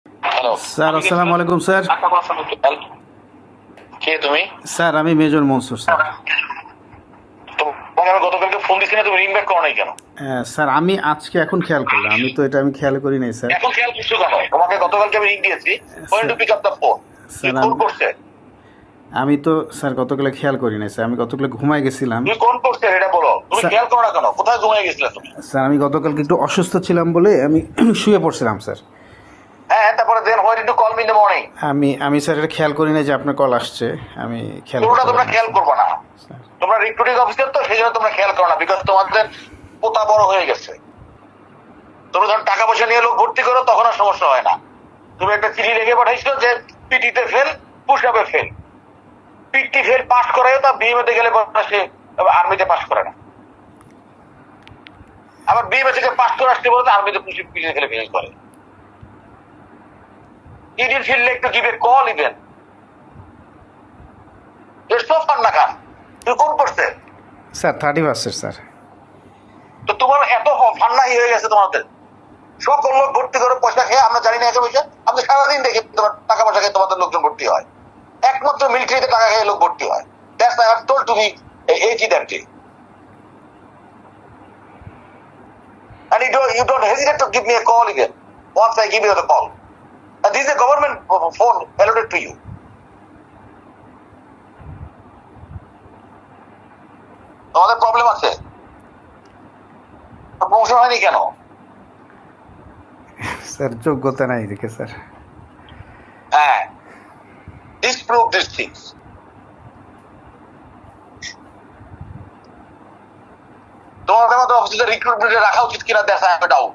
Hello. Sir আসসালামু আলাইকুম sir. কে তুমি? স্যার আমি মেজর মনসুর স্যার। তোমাকে আমি গতকালকে ফোন দিছি না, তুমি রিং ব্যাক করো নাই কেন? স্যার আমি আজকে এখন খেয়াল করলাম, আমি তো এটা আমি খেয়াল করি নাই স্যার। এখন খেয়াল করছো কেন? তোমাকে গতকালকে আমি রিং দিয়েছি, went to pick up the phone. তুমি স্যার ফোন করছে? আমি তো স্যার গতকালে খেয়াল করি নাই স্যার, আমি গতকালে ঘুমায় গেছিলাম। তুমি কোন করছে এটা বলো, তুমি স্যার খেয়াল করো না কেন? কোথায় ঘুমিয়ে গেছিলে তুমি? স্যার আমি গতকালকে একটু অসুস্থ ছিলাম বলে আমি শুয়ে পড়ছিলাম স্যার। হ্যাঁ, তারপরে then why did you call me in the morning? আমি স্যার এটা খেয়াল করি নাই যে আপনার কল আসছে, আমি খেয়াল পুরোটা করতে তোমরা পারিনি খেয়াল স্যার। করবে না। স্যার তোমরা রিক্রুটিং অফিসার তো, সেই জন্য তোমরা খেয়াল করো না, বিকজ তোমাদের পোতা বড় হয়ে গেছে। তোমরা যখন টাকা পয়সা নিয়ে লোক ভর্তি করো তখন আর সমস্যা হয় না। তুমি একটা চিঠি লিখে পাঠাইছো যে পিটিতে ফেল, পুশ আপে ফেল। পিটি ফেল পাস করায় তা বিএমএতে গেলে সে আর্মিতে পাস করে না। আবার বিএমএ থেকে পাস করে আসতে বলতে আর্মিতে পিটিতে ফেলে ফেল করে। You didn't feel like to give a call even. It's so fun না কান। তুমি কোন করছে? Sir 31 sir. তো তোমার এত ফান্নাই হয়ে গেছে তোমাদের। সকল লোক ভর্তি করে পয়সা খেয়ে, আমরা জানি না এত পয়সা, আমি সারাদিন দেখি তোমার টাকা পয়সা খেয়ে তোমাদের লোকজন ভর্তি হয়। একমাত্র মিলিটারিতে টাকা খেয়ে লোক ভর্তি হয়। That's why I have told to me that day. And you don't hesitate to give me a call even once I give you the call. And this is a government phone allotted to you. তোমাদের problem আছে, promotion হয়নি কেন? Sir যোগ্যতা নাই দেখে sir. হ্যাঁ, disprove these things. তোমাদের মতো অফিসে রিক্রুটমেন্টে রাখা উচিত কিনা দেখা ডাউট।